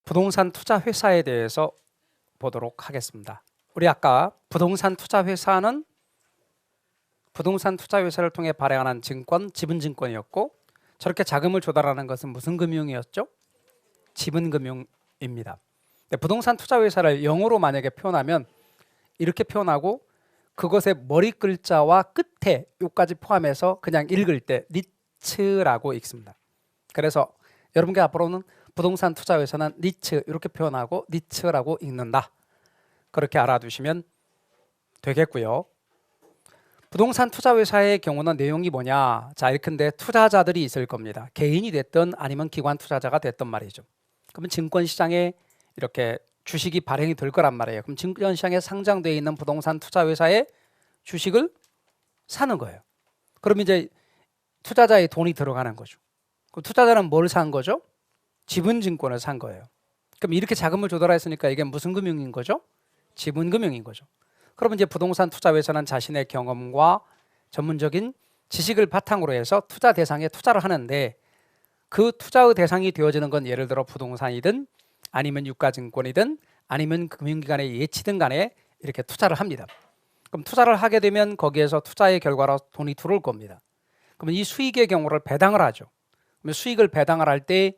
부동산 투자 회사에 대해서 보도록 하겠습니다. 우리 아까 부동산 투자 회사는 부동산 투자 회사를 통해 발행하는 증권, 지분증권이었고, 저렇게 자금을 조달하는 것은 무슨 금융이었죠? 지분금융입니다. 부동산 투자 회사를 영어로 만약에 표현하면 이렇게 표현하고, 그것의 머리 글자와 끝에 요까지 포함해서 그냥 읽을 때 니츠라고 읽습니다. 그래서 여러분께 앞으로는 부동산 투자 회사는 니츠 이렇게 표현하고 니츠라고 읽는다. 그렇게 알아두시면 되겠고요. 부동산 투자 회사의 경우는 내용이 뭐냐? 자, 이렇게 투자자들이 있을 겁니다. 개인이 됐든 아니면 기관 투자자가 됐든 말이죠. 그러면 증권 시장에 이렇게 주식이 발행이 될 거란 말이에요. 그럼 증권 시장에 상장되어 있는 부동산 투자 회사의 주식을 사는 거예요. 그럼 이제 투자자의 돈이 들어가는 거죠. 그럼 투자자는 뭘 산 거죠? 지분증권을 산 거예요. 그럼 이렇게 자금을 조달했으니까 이게 무슨 금융인 거죠? 지분금융인 거죠. 그러면 이제 부동산 투자 회사는 자신의 경험과 전문적인 지식을 바탕으로 해서 투자 대상에 투자를 하는데, 그 투자의 대상이 되어지는 건 예를 들어 부동산이든 아니면 유가증권이든 아니면 금융기관의 예치든 간에 이렇게 투자를 합니다. 그럼 투자를 하게 되면 거기에서 투자의 결과로 돈이 들어올 겁니다. 그러면 이 수익의 경우를 배당을 하죠. 그러면 수익을 배당을 할 때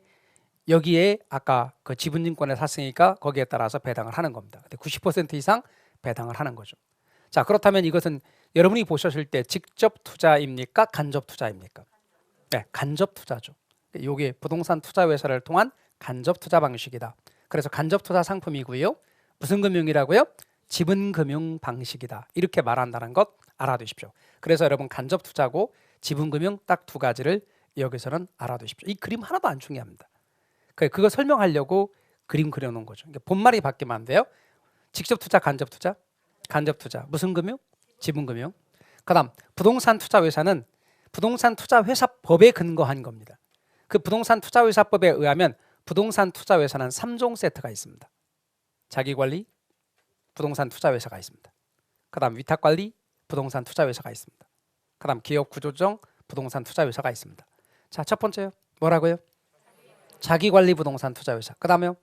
여기에 아까 그 지분증권을 샀으니까 거기에 따라서 배당을 하는 겁니다. 90% 이상 배당을 하는 거죠. 자, 그렇다면 이것은 여러분이 보셨을 때 직접 투자입니까? 간접 투자입니까? 네, 간접 투자죠. 이게 부동산 투자 회사를 통한 간접 투자 방식이다. 그래서 간접 투자 상품이고요. 무슨 금융이라고요? 지분금융 방식이다. 이렇게 말한다는 것 알아두십시오. 그래서 여러분 간접 투자고 지분금융 딱 두 가지를 여기서는 알아두십시오. 이 그림 하나도 안 중요합니다. 그거 설명하려고 그림 그려놓은 거죠. 본말이 바뀌면 안 돼요. 직접 투자, 간접 투자, 간접 투자. 무슨 금융? 지분금융. 그다음 부동산 투자 회사는 부동산 투자 회사법에 근거한 겁니다. 그 부동산 투자 회사법에 의하면 부동산 투자 회사는 3종 세트가 있습니다. 자기관리, 부동산 투자 회사가 있습니다. 그다음 위탁관리, 부동산 투자 회사가 있습니다. 그다음 기업 구조조정, 부동산 투자 회사가 있습니다. 자, 첫 번째요. 뭐라고요? 자기관리 부동산 투자 회사. 그다음에요.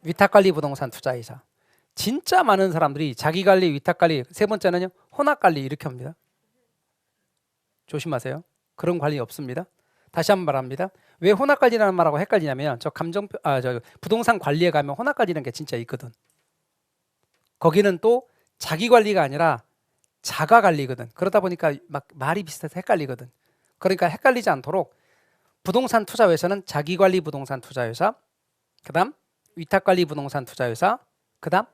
위탁관리 부동산 투자 회사. 진짜 많은 사람들이 자기관리, 위탁관리, 세 번째는요. 혼합관리 이렇게 합니다. 조심하세요. 그런 관리 없습니다. 다시 한번 말합니다. 왜 혼합관리라는 말하고 헷갈리냐면 저 부동산 관리에 가면 혼합관리라는 게 진짜 있거든. 거기는 또 자기관리가 아니라 자가관리거든. 그러다 보니까 막 말이 비슷해서 헷갈리거든. 그러니까 헷갈리지 않도록 부동산 투자 회사는 자기관리 부동산 투자 회사, 그다음 위탁관리 부동산 투자 회사, 그다음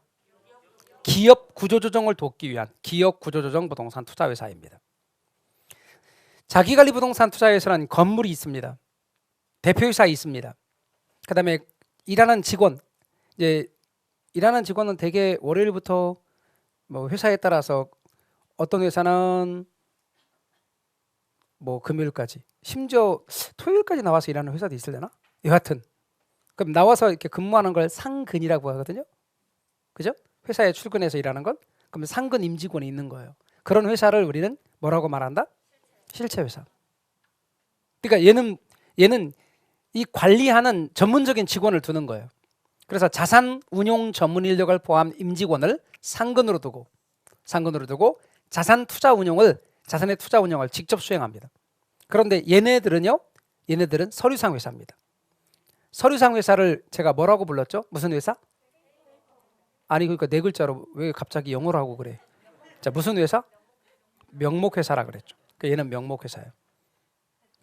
기업 구조조정을 돕기 위한 기업 구조조정 부동산 투자 회사입니다. 자기관리 부동산 투자 회사는 건물이 있습니다. 대표이사 있습니다. 그다음에 일하는 직원, 이제 일하는 직원은 대개 월요일부터 뭐 회사에 따라서 어떤 회사는 뭐 금요일까지, 심지어 토요일까지 나와서 일하는 회사도 있으려나? 여하튼 그럼 나와서 이렇게 근무하는 걸 상근이라고 하거든요. 그죠? 회사에 출근해서 일하는 건 그럼 상근 임직원이 있는 거예요. 그런 회사를 우리는 뭐라고 말한다? 실체 회사. 그러니까 얘는 이 관리하는 전문적인 직원을 두는 거예요. 그래서 자산 운용 전문 인력을 포함 임직원을 상근으로 두고 자산의 투자 운용을 직접 수행합니다. 그런데 얘네들은 서류상 회사입니다. 서류상 회사를 제가 뭐라고 불렀죠? 무슨 회사? 아니 그러니까 네 글자로 왜 갑자기 영어로 하고 그래? 자, 무슨 회사? 명목회사라 그랬죠. 얘는 명목회사예요.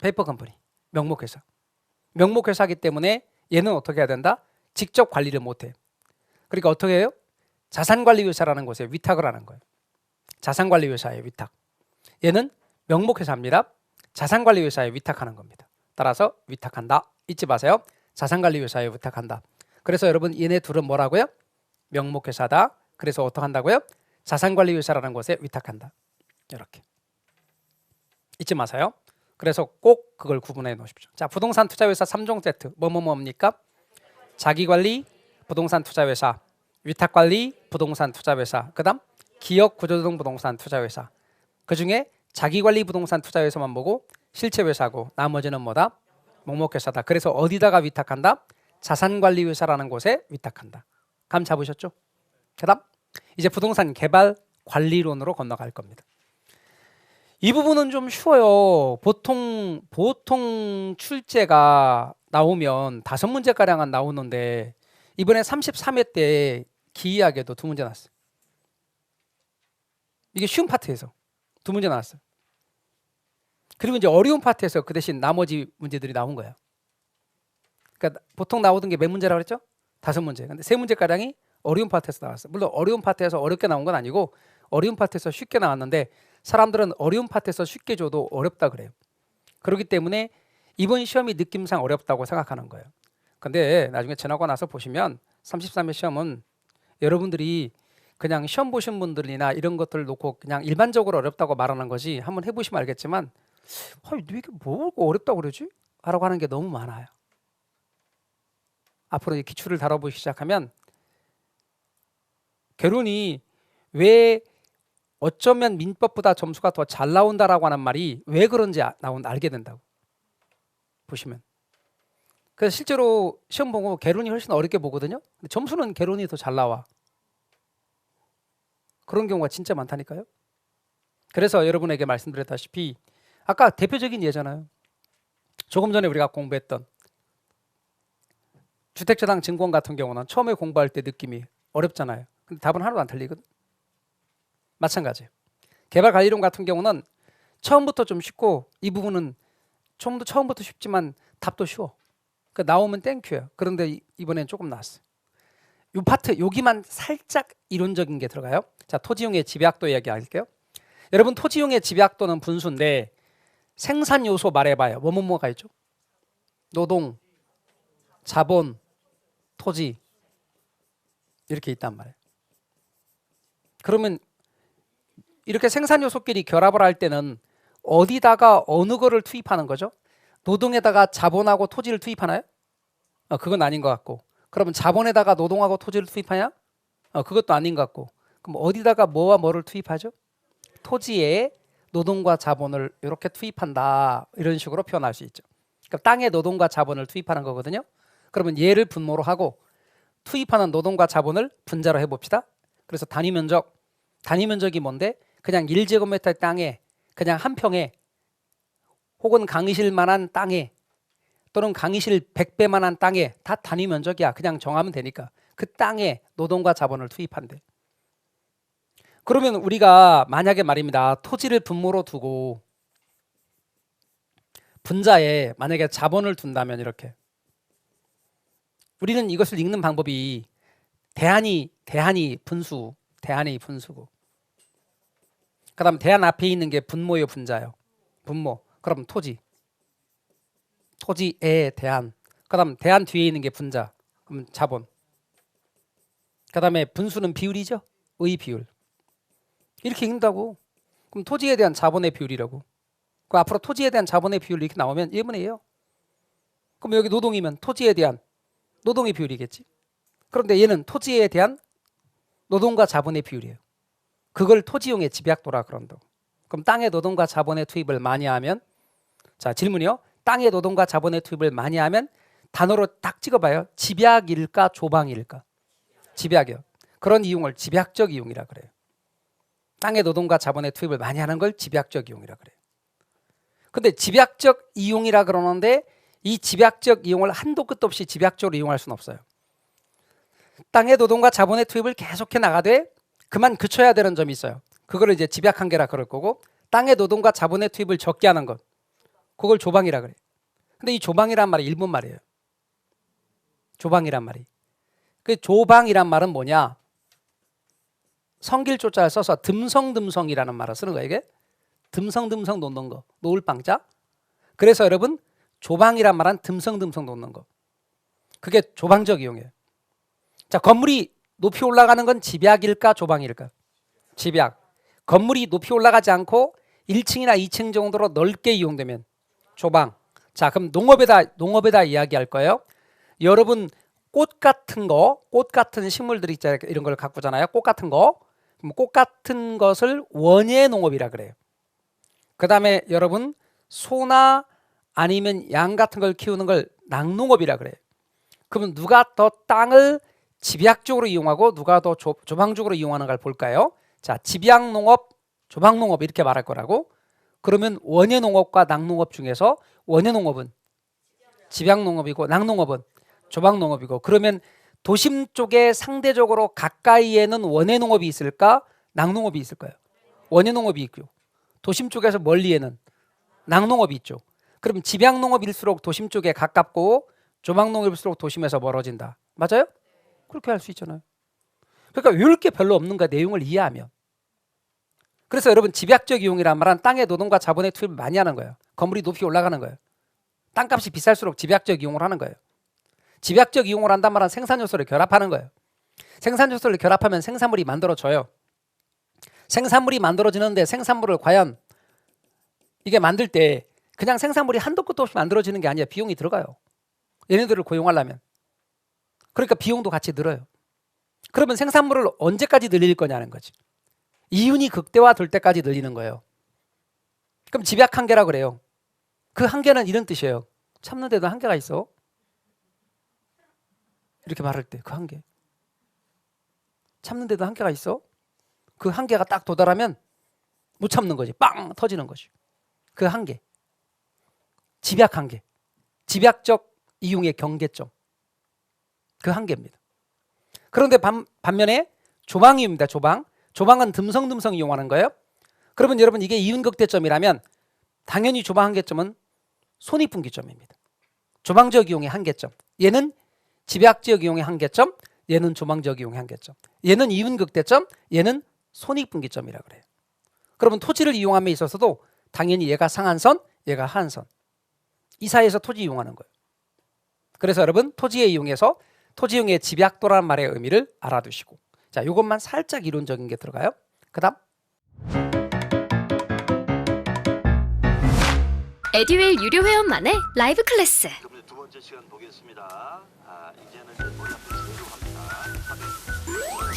페이퍼 컴퍼니, 명목회사. 명목회사이기 때문에 얘는 어떻게 해야 된다? 직접 관리를 못해. 그러니까 어떻게 해요? 자산관리회사라는 곳에 위탁을 하는 거예요. 자산관리회사에 위탁. 얘는 명목회사입니다. 자산관리회사에 위탁하는 겁니다. 따라서 위탁한다. 잊지 마세요. 자산관리회사에 위탁한다. 그래서 여러분 얘네 둘은 뭐라고요? 명목회사다. 그래서 어떻게 한다고요? 자산관리회사라는 곳에 위탁한다. 이렇게. 잊지 마세요. 그래서 꼭 그걸 구분해 놓으십시오. 자, 부동산 투자회사 3종 세트. 뭐입니까? 자기관리, 부동산 투자회사, 위탁관리, 부동산 투자회사, 그 다음 기업 구조조정 부동산 투자회사. 그중에 자기관리 부동산 투자회사만 보고 실체회사고 나머지는 뭐다? 목목회사다. 그래서 어디다가 위탁한다? 자산관리회사라는 곳에 위탁한다. 감 잡으셨죠? 그다음 이제 부동산 개발 관리론으로 건너갈 겁니다. 이 부분은 좀 쉬워요. 보통 출제가 나오면 5문제가량은 나오는데 이번에 33회 때 기이하게도 2문제 나왔어요. 이게 쉬운 파트에서 2문제 나왔어요. 그리고 이제 어려운 파트에서 그 대신 나머지 문제들이 나온 거예요. 그러니까 보통 나오던 게 몇 문제라고 그랬죠? 5문제. 근데 3문제가량이 어려운 파트에서 나왔어요. 물론 어려운 파트에서 어렵게 나온 건 아니고 어려운 파트에서 쉽게 나왔는데 사람들은 어려운 파트에서 쉽게 줘도 어렵다 그래요. 그렇기 때문에 이번 시험이 느낌상 어렵다고 생각하는 거예요. 근데 나중에 지나고 나서 보시면 33회 시험은 여러분들이 그냥 시험 보신 분들이나 이런 것들을 놓고 그냥 일반적으로 어렵다고 말하는 거지, 한번 해보시면 알겠지만 이게 뭐 어렵다고 그러지? 라고 하는 게 너무 많아요. 앞으로 이 기출을 다뤄보기 시작하면 결론이 왜 어쩌면 민법보다 점수가 더 잘 나온다라고 하는 말이 왜 그런지 알게 된다고 보시면. 그래서 실제로 시험 보고 개론이 훨씬 어렵게 보거든요. 근데 점수는 개론이 더 잘 나와. 그런 경우가 진짜 많다니까요. 그래서 여러분에게 말씀드렸다시피 아까 대표적인 예잖아요. 조금 전에 우리가 공부했던 주택저당 증권 같은 경우는 처음에 공부할 때 느낌이 어렵잖아요. 근데 답은 하나도 안 틀리거든. 마찬가지예요. 개발관리론 같은 경우는 처음부터 좀 쉽고 이 부분은 처음부터 쉽지만 답도 쉬워. 그러니까 나오면 땡큐예요. 그런데 이번엔 조금 나왔어요. 이 파트 여기만 살짝 이론적인 게 들어가요. 자, 토지용의 집약도 이야기할게요. 여러분 토지용의 집약도는 분수인데 생산 요소 말해봐요. 뭐가 있죠? 노동, 자본, 토지 이렇게 있단 말이에요. 그러면 이렇게 생산 요소끼리 결합을 할 때는 어디다가 어느 거를 투입하는 거죠? 노동에다가 자본하고 토지를 투입하나요? 그건 아닌 것 같고. 그러면 자본에다가 노동하고 토지를 투입하냐? 그것도 아닌 것 같고. 그럼 어디다가 뭐와 뭐를 투입하죠? 토지에 노동과 자본을 이렇게 투입한다. 이런 식으로 표현할 수 있죠. 그러니까 땅에 노동과 자본을 투입하는 거거든요. 그러면 얘를 분모로 하고 투입하는 노동과 자본을 분자로 해봅시다. 그래서 단위 면적이 뭔데? 그냥 1제곱미터 땅에 그냥 한 평에 혹은 강의실만한 땅에 또는 강의실 100배만한 땅에 다 단위 면적이야. 그냥 정하면 되니까 그 땅에 노동과 자본을 투입한대. 그러면 우리가 만약에 말입니다. 토지를 분모로 두고 분자에 만약에 자본을 둔다면 이렇게 우리는 이것을 읽는 방법이 대한이 분수고 그다음 대한 앞에 있는 게 분모예요, 분자요. 분모. 그럼 토지에 대한. 그다음 대한 뒤에 있는 게 분자. 그럼 자본. 그다음에 분수는 비율이죠. 의 비율. 이렇게 읽는다고. 그럼 토지에 대한 자본의 비율이라고. 그 앞으로 토지에 대한 자본의 비율 이렇게 나오면 1분의 2예요. 그럼 여기 노동이면 토지에 대한 노동의 비율이겠지. 그런데 얘는 토지에 대한 노동과 자본의 비율이에요. 그걸 토지용의 집약도라 그런다고. 그럼 땅에 노동과 자본의 투입을 많이 하면, 자 질문이요. 땅에 노동과 자본의 투입을 많이 하면 단어로 딱 찍어봐요. 집약일까 조방일까? 집약이요. 그런 이용을 집약적 이용이라 그래요. 땅에 노동과 자본의 투입을 많이 하는 걸 집약적 이용이라 그래요. 근데 집약적 이용이라 그러는데 이 집약적 이용을 한도 끝도 없이 집약적으로 이용할 수는 없어요. 땅에 노동과 자본의 투입을 계속해 나가되 그만 그쳐야 되는 점이 있어요. 그거를 이제 집약한계라 그럴 거고, 땅에 노동과 자본의 투입을 적게 하는 것, 그걸 조방이라 그래. 근데 이 조방이란 말이 일본 말이에요. 조방이란 말이. 그 조방이란 말은 뭐냐? 성길조자를 써서 듬성듬성이라는 말을 쓰는 거예요. 이게 듬성듬성 놓는 거, 놓을 방자. 그래서 여러분 조방이란 말은 듬성듬성 놓는 거. 그게 조방적 이용이에요. 자, 건물이 높이 올라가는 건 집약일까 조방일까? 집약. 건물이 높이 올라가지 않고 1층이나 2층 정도로 넓게 이용되면 조방. 자, 그럼 농업에다 이야기할 거예요. 여러분 꽃 같은 식물들 있잖아요. 이런 걸 가꾸잖아요. 꽃 같은 거. 그럼 꽃 같은 것을 원예 농업이라 그래요. 그다음에 여러분 소나 아니면 양 같은 걸 키우는 걸 낙농업이라 그래요. 그러면 누가 더 땅을 집약적으로 이용하고 누가 더 조방적으로 이용하는가를 볼까요? 자, 집약농업, 조방농업 이렇게 말할 거라고. 그러면 원예농업과 낙농업 중에서 원예농업은 집약농업이고 낙농업은 조방농업이고, 그러면 도심 쪽에 상대적으로 가까이에는 원예농업이 있을까? 낙농업이 있을까요? 원예농업이 있고, 도심 쪽에서 멀리에는 낙농업이 있죠. 그럼 집약농업일수록 도심 쪽에 가깝고 조방농업일수록 도심에서 멀어진다. 맞아요? 그렇게 할 수 있잖아요. 그러니까 외울 게 별로 없는가, 내용을 이해하면. 그래서 여러분, 집약적 이용이란 말은 땅의 노동과 자본의 투입을 많이 하는 거예요. 건물이 높이 올라가는 거예요. 땅값이 비쌀수록 집약적 이용을 하는 거예요. 집약적 이용을 한단 말은 생산 요소를 결합하는 거예요. 생산 요소를 결합하면 생산물이 만들어져요. 생산물이 만들어지는데 생산물을 과연 이게 만들 때 그냥 생산물이 한도 끝도 없이 만들어지는 게 아니라 비용이 들어가요. 얘네들을 고용하려면. 그러니까 비용도 같이 늘어요. 그러면 생산물을 언제까지 늘릴 거냐는 거지. 이윤이 극대화될 때까지 늘리는 거예요. 그럼 집약 한계라 그래요. 그 한계는 이런 뜻이에요. 참는 데도 한계가 있어. 이렇게 말할 때 그 한계. 참는 데도 한계가 있어. 그 한계가 딱 도달하면 못 참는 거지. 빵 터지는 거지. 그 한계. 집약 한계. 집약적 이용의 경계점. 그 한계입니다. 그런데 반면에 조방이입니다. 조방. 조방은 듬성듬성 이용하는 거예요. 그러면 여러분, 이게 이윤극대점이라면 당연히 조방 한계점은 손익분기점입니다. 조방적 이용의 한계점. 얘는 집약적 이용의 한계점, 얘는 조방적 이용의 한계점. 얘는 이윤극대점, 얘는 손익분기점이라 그래요. 그러면 토지를 이용함에 있어서도 당연히 얘가 상한선, 얘가 하한선. 이 사이에서 토지 이용하는 거예요. 그래서 여러분, 토지에 이용해서 토지용의 집약도라는 말의 의미를 알아두시고, 자, 이것만 살짝 이론적인 게 들어가요. 그 다음 에듀윌 유료 회원만의 라이브 클래스. 두 번째 시간 보겠습니다. 이제는 이제 머리 앞에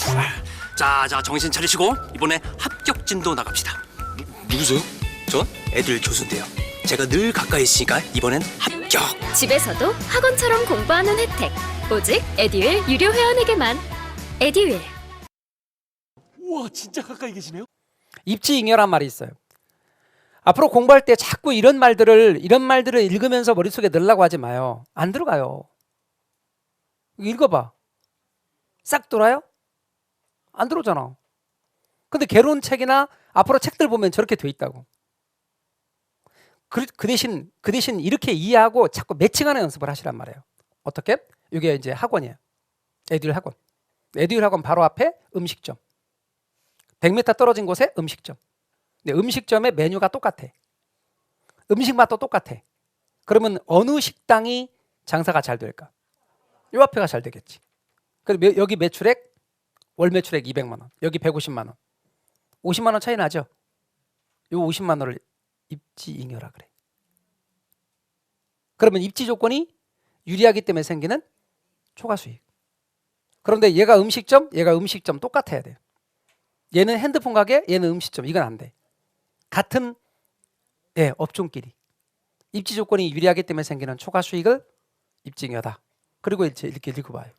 합니다. 자, 정신 차리시고 이번에 합격진도 나갑시다. 누구세요? 전 애들 교수인데요. 제가 늘 가까이 있으니까 이번엔 합격. 집에서도 학원처럼 공부하는 혜택. 오직 에듀윌 유료 회원에게만. 에듀윌. 우와, 진짜 가까이 계시네요. 입지잉여란 말이 있어요. 앞으로 공부할 때 자꾸 이런 말들을 읽으면서 머릿속에 넣으려고 하지 마요. 안 들어가요. 읽어봐. 싹 돌아요? 안 들어오잖아. 근데 개론책이나 앞으로 책들 보면 저렇게 돼 있다고. 그 대신 이렇게 이해하고 자꾸 매칭하는 연습을 하시란 말이에요. 어떻게? 이게 이제 학원이에요. 에듀윌 학원. 에듀윌 학원 바로 앞에 음식점. 100m 떨어진 곳에 음식점. 근데 음식점의 메뉴가 똑같아. 음식 맛도 똑같아. 그러면 어느 식당이 장사가 잘 될까? 요 앞에가 잘 되겠지. 그럼 여기 매출액, 월 매출액 200만 원. 여기 150만 원. 50만 원 차이 나죠? 요 50만 원을 입지잉여라 그래. 그러면 입지 조건이 유리하기 때문에 생기는 초과 수익. 그런데 얘가 음식점 똑같아야 돼요. 얘는 핸드폰 가게, 얘는 음식점. 이건 안 돼. 같은 업종끼리. 입지 조건이 유리하기 때문에 생기는 초과 수익을 입지잉여다. 그리고 이제 이렇게 읽어봐요.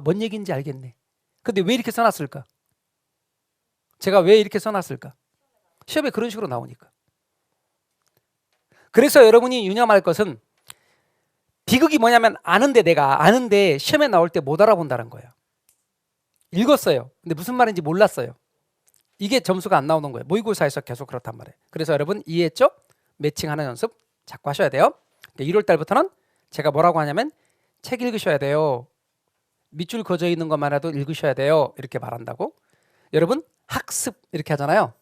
뭔 얘기인지 알겠네. 근데 왜 이렇게 써놨을까? 제가 왜 이렇게 써놨을까? 시험에 그런 식으로 나오니까. 그래서 여러분이 유념할 것은, 비극이 뭐냐면 내가 아는데 시험에 나올 때 못 알아본다는 거예요. 읽었어요. 근데 무슨 말인지 몰랐어요. 이게 점수가 안 나오는 거예요. 모의고사에서 계속 그렇단 말이에요. 그래서 여러분 이해했죠? 매칭하는 연습 자꾸 하셔야 돼요. 1월 달부터는 제가 뭐라고 하냐면 책 읽으셔야 돼요. 밑줄 그어져 있는 것만 해도 읽으셔야 돼요. 이렇게 말한다고. 여러분 학습 이렇게 하잖아요.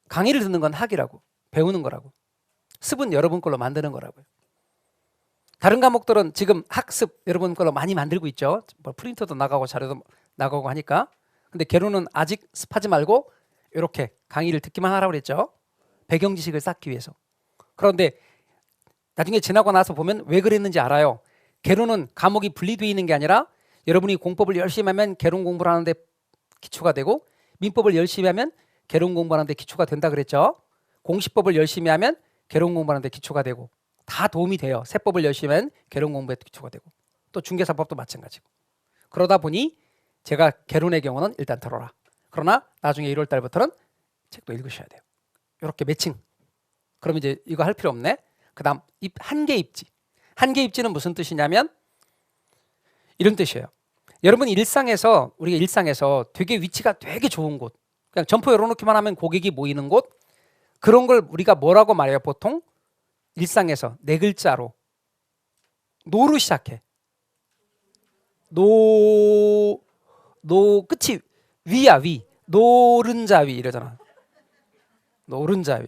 강의를 듣는 건 학이라고. 배우는 거라고. 습은 여러분 걸로 만드는 거라고요. 다른 과목들은 지금 학습 여러분 걸로 많이 만들고 있죠. 프린터도 나가고 자료도 나가고 하니까. 근데 개론은 아직 습하지 말고 이렇게 강의를 듣기만 하라고 그랬죠. 배경 지식을 쌓기 위해서. 그런데 나중에 지나고 나서 보면 왜 그랬는지 알아요. 개론은 과목이 분리되어 있는 게 아니라 여러분이 공법을 열심히 하면 개론 공부를 하는데 기초가 되고, 민법을 열심히 하면 개론 공부하는데 기초가 된다 그랬죠. 공시법을 열심히 하면 개론 공부하는데 기초가 되고, 다 도움이 돼요. 세법을 열심히 하면 개론 공부에 기초가 되고 또 중개사법도 마찬가지고. 그러다 보니 제가 개론의 경우는 일단 들어라. 그러나 나중에 1월 달부터는 책도 읽으셔야 돼요. 이렇게 매칭. 그럼 이제 이거 할 필요 없네. 그다음 한계 입지. 한계 입지는 무슨 뜻이냐면 이런 뜻이에요. 여러분 우리가 일상에서 되게 위치가 되게 좋은 곳, 그냥 점포 열어놓기만 하면 고객이 모이는 곳, 그런 걸 우리가 뭐라고 말해요? 보통 일상에서 네 글자로 노로 시작해. 노 끝이 위야 위. 노른자위 이러잖아. 노른자위.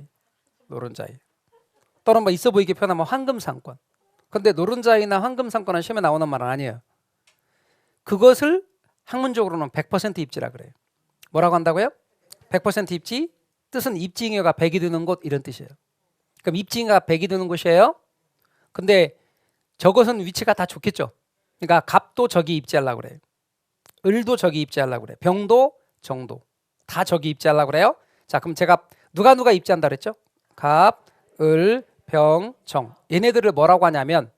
또는 뭐 있어 보이게 표현하면 황금상권. 근데 노른자위나 황금상권은 시험에 나오는 말은 아니에요. 그것을 학문적으로는 100% 입지라 그래요. 뭐라고 한다고요? 100% 입지. 뜻은 입지잉여가 100이 드는 곳 이런 뜻이에요. 그럼 입지잉여가 100이 드는 곳이에요. 근데 저것은 위치가 다 좋겠죠. 그러니까 갑도 저기 입지하려고 그래요. 을도 저기 입지하려고 그래요. 병도 정도 다 저기 입지하려고 그래요. 자, 그럼 제가 누가 입지한다 그랬죠? 갑, 을, 병, 정. 얘네들을 뭐라고 하냐면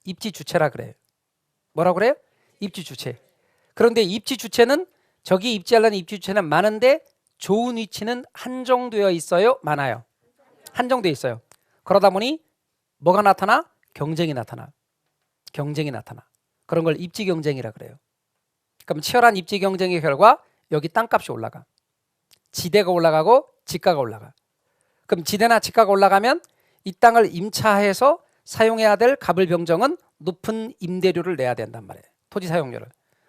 입지 주체라 그래요. 뭐라고 그래요? 입지 주체. 그런데 입지 주체는 저기 입지하려는 입지 주체는 많은데 좋은 위치는 한정되어 있어요? 많아요? 한정되어 있어요. 그러다 보니 뭐가 나타나? 경쟁이 나타나. 그런 걸 입지 경쟁이라 그래요. 그럼 치열한 입지 경쟁의 결과 여기 땅값이 올라가. 지대가 올라가고 지가가 올라가. 그럼 지대나 지가가 올라가면 이 땅을 임차해서 사용해야 될 갑을병정은 높은 임대료를 내야 된단 말이에요. 토지 사용료를.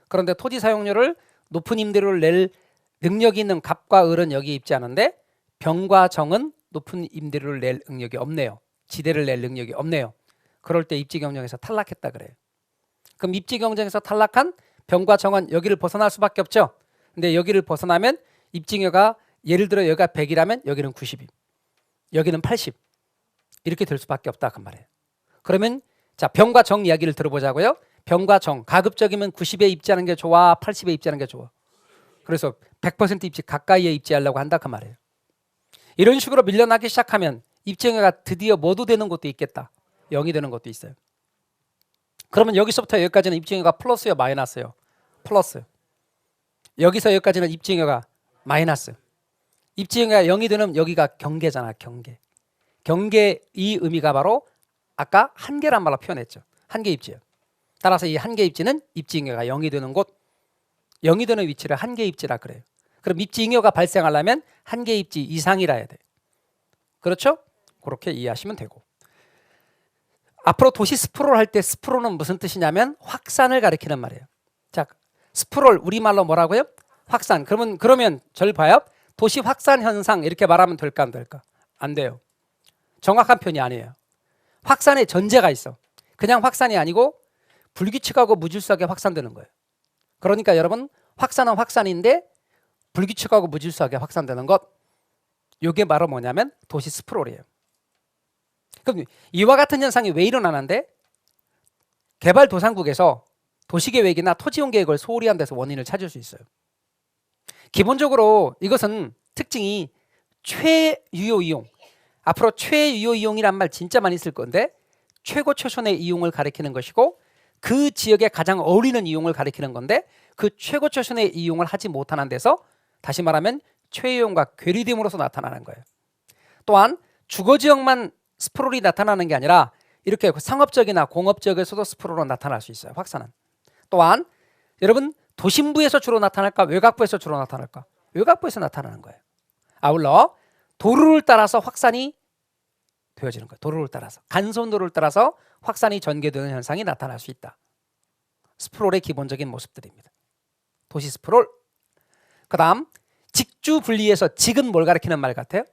그런데 토지 사용료를 높은 임대료를 낼 능력이 있는 갑과 을은 여기 입지하는데 병과 정은 높은 임대료를 낼 능력이 없네요. 지대를 낼 능력이 없네요. 그럴 때 입지 경쟁에서 탈락했다 그래요. 그럼 입지 경쟁에서 탈락한 병과 정은 여기를 벗어날 수밖에 없죠. 근데 여기를 벗어나면 입지잉여가 예를 들어 여기가 100이라면 여기는 90이, 여기는 80 이렇게 될 수밖에 없다 그 말이에요. 그러면 자, 병과 정 이야기를 들어보자고요. 병과 정 가급적이면 90에 입지하는 게 좋아, 80에 입지하는 게 좋아. 그래서 100% 입지 가까이에 입지하려고 한다 그 말이에요. 이런 식으로 밀려나기 시작하면 입지잉여가 드디어 뭐도 되는 것도 있겠다. 0이 되는 것도 있어요. 그러면 여기서부터 여기까지는 입지잉여가 플러스요, 마이너스요? 플러스. 여기서 여기까지는 입지잉여가 마이너스. 입지잉여가 0이 되면 여기가 경계잖아. 경계 이 의미가 바로 아까 한계란 말로 표현했죠. 한계 입지요. 따라서 이 한계 입지는 입지잉여가 0이 되는 곳, 0이 되는 위치를 한계 입지라 그래요. 그럼 입지잉여가 발생하려면 한계 입지 이상이라 해야 돼. 그렇죠? 그렇게 이해하시면 되고. 앞으로 도시 스프롤 할 때 스프롤은 무슨 뜻이냐면 확산을 가리키는 말이에요. 자, 스프롤 우리말로 뭐라고요? 확산. 그러면 절 봐요. 도시 확산 현상 이렇게 말하면 될까 안 될까? 안 돼요. 정확한 표현이 아니에요. 확산의 전제가 있어. 그냥 확산이 아니고 불규칙하고 무질서하게 확산되는 거예요. 그러니까 여러분 확산은 확산인데 불규칙하고 무질서하게 확산되는 것, 이게 바로 뭐냐면 도시 스프롤이에요. 그럼 이와 같은 현상이 왜 일어나는데 개발도상국에서 도시계획이나 토지용계획을 소홀히 한 데서 원인을 찾을 수 있어요. 기본적으로 이것은 특징이 최유효 이용. 앞으로 최유효 이용이란 말 진짜 많이 쓸 건데 최고 최선의 이용을 가리키는 것이고 그 지역에 가장 어울리는 이용을 가리키는 건데 그 최고 최선의 이용을 하지 못하는 데서 다시 말하면 최이용과 괴리됨으로써 나타나는 거예요. 또한 주거지역만 스프롤이 나타나는 게 아니라 이렇게 상업적이나 공업지역에서도 스프롤로 나타날 수 있어요. 확산은. 또한 여러분 도심부에서 주로 나타날까 외곽부에서 주로 나타날까? 외곽부에서 나타나는 거예요. 아울러 도로를 따라서 확산이 되어지는 거예요. 도로를 따라서 간선도로를 따라서 확산이 전개되는 현상이 나타날 수 있다. 스프롤의 기본적인 모습들입니다. 도시 스프롤. 그 다음 직주 분리해서 직은 뭘 가리키는 말 같아요?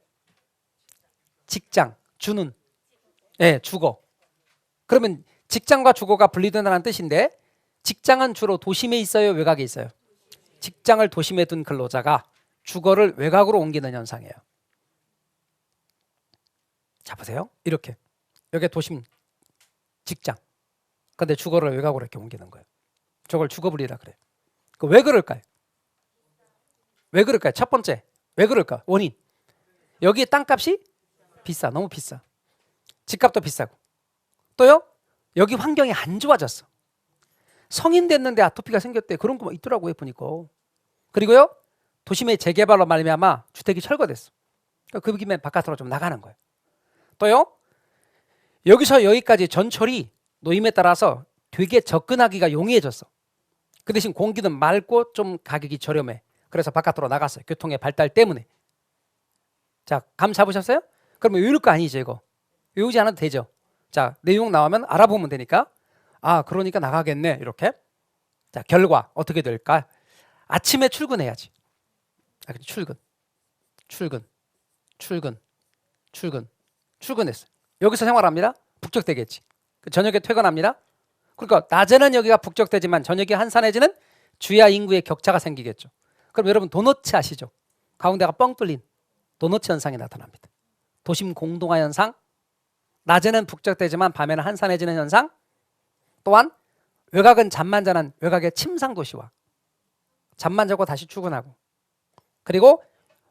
직장, 주는. 네, 주거. 그러면 직장과 주거가 분리된다는 뜻인데 직장은 주로 도심에 있어요, 외곽에 있어요? 직장을 도심에 둔 근로자가 주거를 외곽으로 옮기는 현상이에요. 자 보세요. 이렇게 여기 도심 직장, 근데 주거를 외곽으로 이렇게 옮기는 거예요. 저걸 주거분리라 그래요. 왜 그럴까요? 왜 그럴까요? 첫 번째, 왜 그럴까? 원인. 여기 땅값이 비싸, 너무 비싸. 집값도 비싸고. 또요, 여기 환경이 안 좋아졌어. 성인 됐는데 아토피가 생겼대. 그런 거 있더라고요, 보니까. 그리고요, 도심의 재개발로 말미암아 주택이 철거됐어. 그 김에 바깥으로 좀 나가는 거예요. 또요, 여기서 여기까지 전철이 노임에 따라서 되게 접근하기가 용이해졌어. 그 대신 공기는 맑고 좀 가격이 저렴해. 그래서 바깥으로 나갔어요. 교통의 발달 때문에. 자, 감 잡으셨어요? 그러면 외울 거 아니죠, 이거. 외우지 않아도 되죠. 자, 내용 나오면 알아보면 되니까. 아, 그러니까 나가겠네. 이렇게. 자, 결과 어떻게 될까? 아침에 출근해야지. 출근했어요. 여기서 생활합니다. 북적대겠지. 저녁에 퇴근합니다. 그러니까 낮에는 여기가 북적대지만 저녁에 한산해지는 주야 인구의 격차가 생기겠죠. 그럼 여러분 도너츠 아시죠? 가운데가 뻥 뚫린 도너츠 현상이 나타납니다. 도심 공동화 현상, 낮에는 북적대지만 밤에는 한산해지는 현상, 또한 외곽은 잠만 자는 외곽의 침상 도시화, 잠만 자고 다시 출근하고, 그리고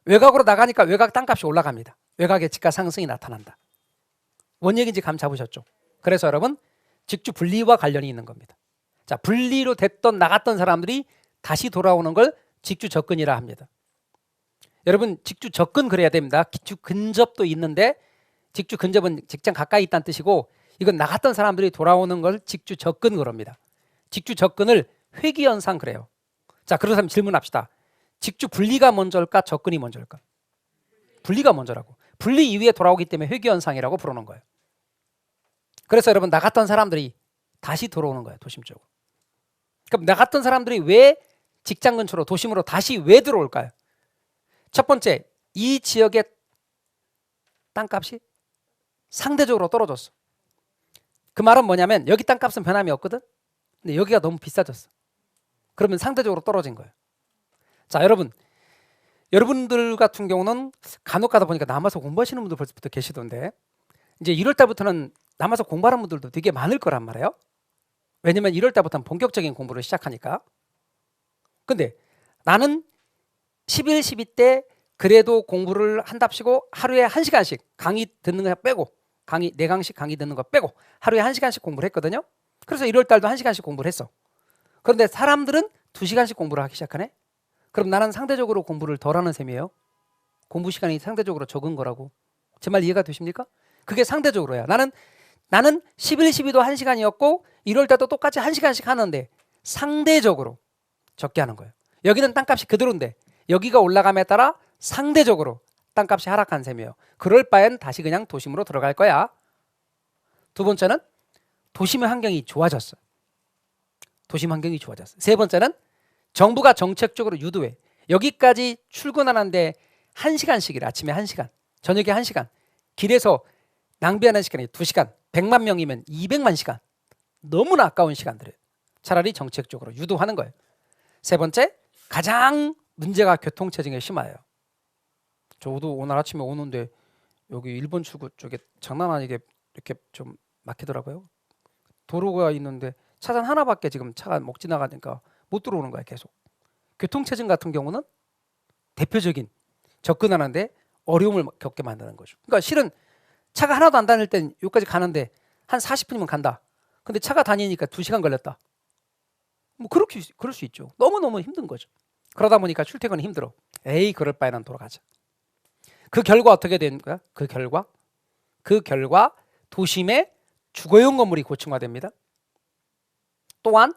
외곽으로 나가니까 외곽 땅값이 올라갑니다. 외곽의 집가 상승이 나타난다. 뭔 얘기인지 감 잡으셨죠? 그래서 여러분 직주 분리와 관련이 있는 겁니다. 자, 분리로 됐던 나갔던 사람들이 다시 돌아오는 걸 직주 접근이라 합니다. 여러분 직주 접근 그래야 됩니다. 직주 근접도 있는데 직주 근접은 직장 가까이 있다는 뜻이고, 이건 나갔던 사람들이 돌아오는 걸 직주 접근 그럽니다. 직주 접근을 회귀 현상 그래요. 자, 그렇다면 질문합시다. 직주 분리가 먼저일까 접근이 먼저일까? 분리가 먼저라고. 분리 이후에 돌아오기 때문에 회귀 현상이라고 부르는 거예요. 그래서 여러분 나갔던 사람들이 다시 들어오는 거예요, 도심 쪽으로. 그럼 나갔던 사람들이 왜 직장 근처로 도심으로 다시 왜 들어올까요? 첫 번째, 이 지역의 땅값이 상대적으로 떨어졌어. 그 말은 뭐냐면 여기 땅값은 변함이 없거든. 근데 여기가 너무 비싸졌어. 그러면 상대적으로 떨어진 거예요. 자, 여러분들 같은 경우는 간혹 가다 보니까 남아서 공부하시는 분들 벌써부터 계시던데, 이제 1월 달부터는 남아서 공부하는 분들도 되게 많을 거란 말이에요. 왜냐면 1월 달부터는 본격적인 공부를 시작하니까. 근데 나는 11, 12 때 그래도 공부를 한답시고 하루에 1시간씩 강의 듣는 거 빼고, 강의 4강씩 강의 듣는 거 빼고 하루에 1시간씩 공부를 했거든요. 그래서 1월 달도 1시간씩 공부를 했어. 그런데 사람들은 2시간씩 공부를 하기 시작하네. 그럼 나는 상대적으로 공부를 덜 하는 셈이에요. 공부 시간이 상대적으로 적은 거라고. 제 말 이해가 되십니까? 그게 상대적으로야. 나는 11, 12도 1시간이었고 1월 달도 똑같이 1시간씩 하는데 상대적으로 적게 하는 거예요. 여기는 땅값이 그대로인데 여기가 올라감에 따라 상대적으로 땅값이 하락한 셈이에요. 그럴 바엔 다시 그냥 도심으로 들어갈 거야. 두 번째는 도심의 환경이 좋아졌어. 도심 환경이 좋아졌어. 세 번째는 정부가 정책적으로 유도해. 여기까지 출근하는데 1시간씩이래. 아침에 1시간, 저녁에 1시간. 길에서 낭비하는 시간이 2시간. 100만 명이면 200만 시간. 너무나 아까운 시간들을 차라리 정책적으로 유도하는 거예요. 세 번째, 가장 문제가 교통체증에 심해요. 저도 오늘 아침에 오는데 여기 일본 출구 쪽에 장난 아니게 이렇게 좀 막히더라고요. 도로가 있는데 차선 하나밖에 지금 차가 못 지나가니까 못 들어오는 거야, 계속. 교통체증 같은 경우는 대표적인 접근하는데 어려움을 겪게 만드는 거죠. 그러니까 실은 차가 하나도 안 다닐 땐 여기까지 가는데 한 40분이면 간다. 근데 차가 다니니까 2시간 걸렸다. 뭐 그럴 수 있죠. 너무너무 힘든 거죠. 그러다 보니까 출퇴근이 힘들어. 에이, 그럴 바에는 돌아가자. 그 결과 어떻게 된 거야? 그 결과 도심의 주거용 건물이 고층화됩니다. 또한